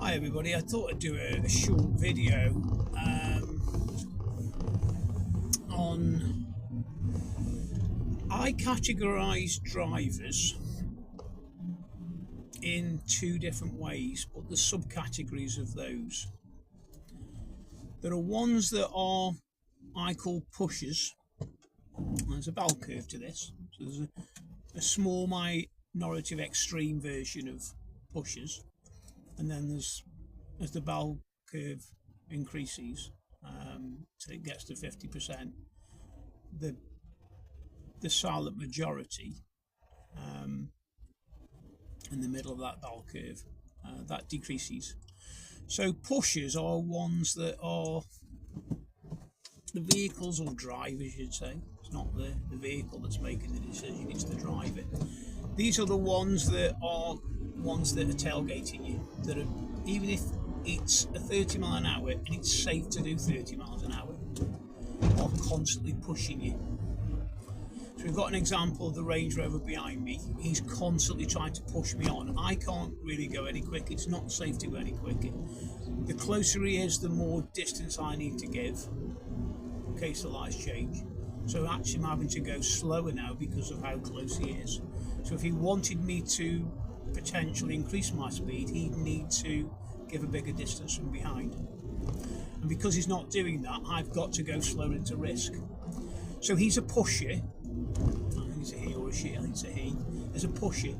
Hi everybody, I thought I'd do a short video on I categorise drivers in two different ways, but the subcategories of those. There are ones that are I call pushers. There's a bell curve to this, so there's a small minority of extreme version of pushers, and then as the bell curve increases, so it gets to 50%, the silent majority in the middle of that bell curve that decreases. So pushers are ones that are the vehicles or drivers, you'd say. It's not the vehicle that's making the decision, it's the driver. These are the ones that are tailgating you, that are, even if it's a 30 mile an hour and it's safe to do 30 miles an hour, are constantly pushing you. So we've got an example of the Range Rover behind me. He's constantly trying to push me on. I can't really go any quicker. It's not safe to go any quicker. The closer he is, the more distance I need to give in case the lights change. So actually I'm having to go slower now because of how close he is. So if he wanted me to potentially increase my speed, he'd need to give a bigger distance from behind. And because he's not doing that, I've got to go slower into risk. So he's a pusher. I think it's a he or a she. I think it's a he. As a pusher,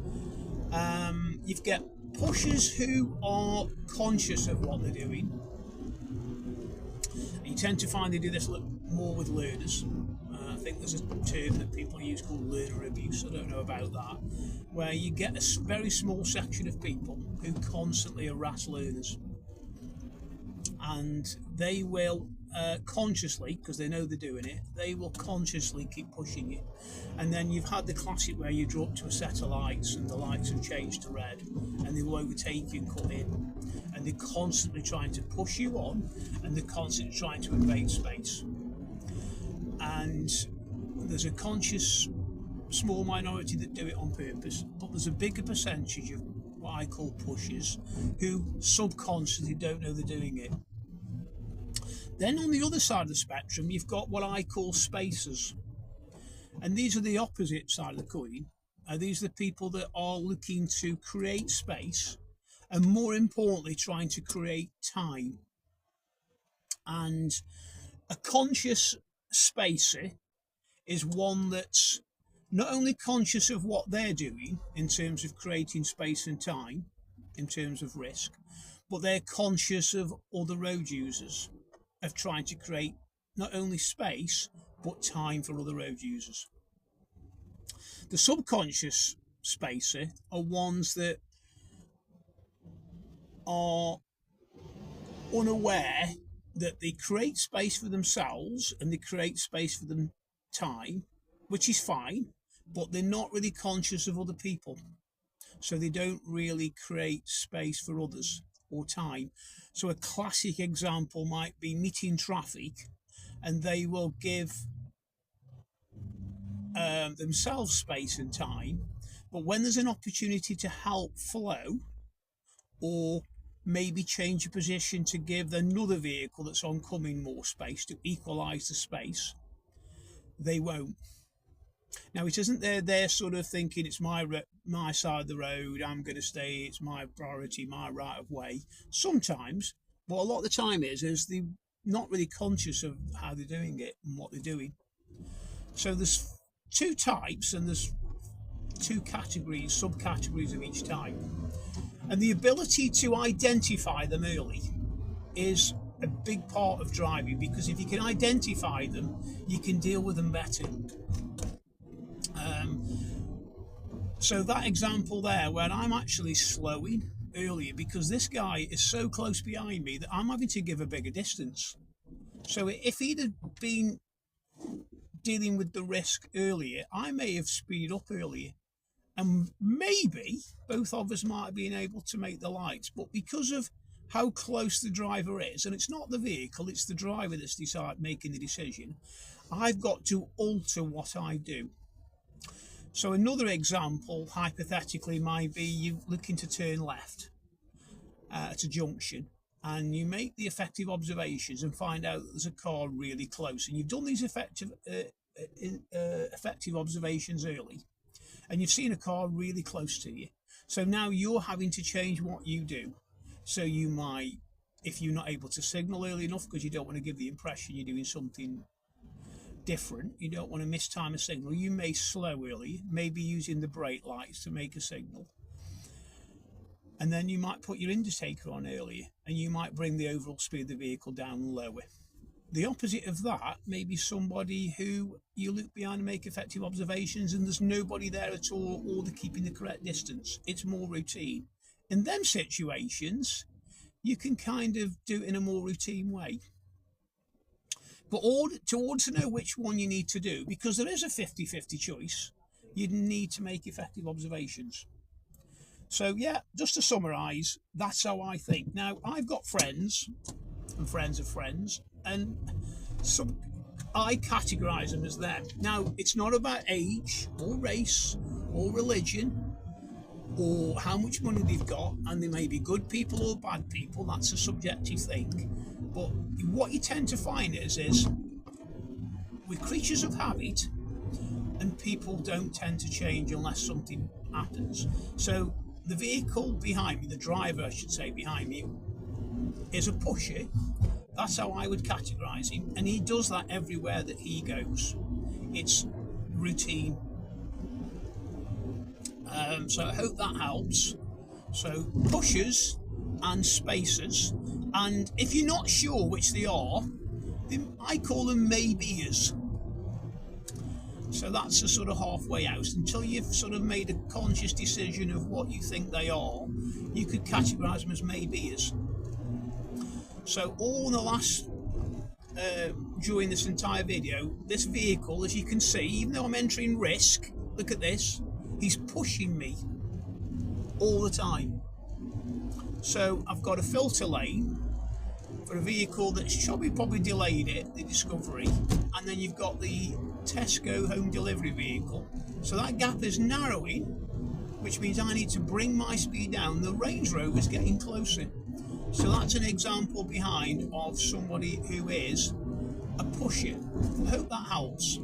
you've got pushers who are conscious of what they're doing. And you tend to find they do this more with learners. I think there's a term that people use called learner abuse. I don't know about that, where you get a very small section of people who constantly harass learners, and they will consciously, because they know they're doing it, they will consciously keep pushing you. And then you've had the classic where you drop to a set of lights and the lights have changed to red, and they will overtake you and cut in, and they're constantly trying to push you on, and they're constantly trying to invade space. And there's a conscious small minority that do it on purpose, but there's a bigger percentage of what I call pushers who subconsciously don't know they're doing it. Then on the other side of the spectrum, you've got what I call spacers. And these are the opposite side of the coin. These are the people that are looking to create space and, more importantly, trying to create time. And a conscious spacer is one that's not only conscious of what they're doing in terms of creating space and time, in terms of risk, but they're conscious of other road users, of trying to create not only space but time for other road users. The subconscious spacer are ones that are unaware that they create space for themselves and they create space for them time, which is fine, but they're not really conscious of other people, so they don't really create space for others or time. So a classic example might be meeting traffic, and they will give themselves space and time, but when there's an opportunity to help flow or maybe change a position to give another vehicle that's oncoming more space to equalize the space, they won't. Now, it isn't they're sort of thinking it's my side of the road, I'm going to stay, it's my priority, my right of way. Sometimes, but a lot of the time is they're not really conscious of how they're doing it and what they're doing. So there's two types, and there's two categories, subcategories of each type. And the ability to identify them early is a big part of driving, because if you can identify them, you can deal with them better. So that example there, where I'm actually slowing earlier because this guy is so close behind me that I'm having to give a bigger distance. So if he'd have been dealing with the risk earlier, I may have speeded up earlier, and maybe both of us might have been able to make the lights. But because of how close the driver is, and it's not the vehicle, it's the driver that's making the decision, I've got to alter what I do. So another example, hypothetically, might be you looking to turn left, at a junction, and you make the effective observations and find out that there's a car really close, and you've done these effective observations early, and you've seen a car really close to you. So now you're having to change what you do. So you might, if you're not able to signal early enough because you don't want to give the impression you're doing something different, you don't want to mistime a signal, you may slow early, maybe using the brake lights to make a signal. And then you might put your indicator on earlier, and you might bring the overall speed of the vehicle down lower. The opposite of that may be somebody who you look behind and make effective observations, and there's nobody there at all, or they're keeping the correct distance. It's more routine. In them situations, you can kind of do it in a more routine way. But to know which one you need to do, because there is a 50-50 choice, you need to make effective observations. So yeah, just to summarise, that's how I think. Now, I've got friends and friends of friends, and I categorise them as them. Now, it's not about age or race or religion or how much money they've got, and they may be good people or bad people. That's a subjective thing. But what you tend to find is we're creatures of habit, and people don't tend to change unless something happens. So the vehicle behind me, the driver I should say behind me, is a pusher. That's how I would categorise him, and he does that everywhere that he goes. It's routine. So I hope that helps. So pushers and spacers, and if you're not sure which they are, then I call them maybeers. So that's a sort of halfway house. Until you've sort of made a conscious decision of what you think they are, you could categorise them as maybeers. So all in the last, during this entire video, this vehicle, as you can see, even though I'm entering risk, look at this, he's pushing me all the time. So I've got a filter lane for a vehicle that's probably delayed it, the Discovery, and then you've got the Tesco home delivery vehicle. So that gap is narrowing, which means I need to bring my speed down. The Range Rover is getting closer. So that's an example behind of somebody who is a pusher. I hope that helps.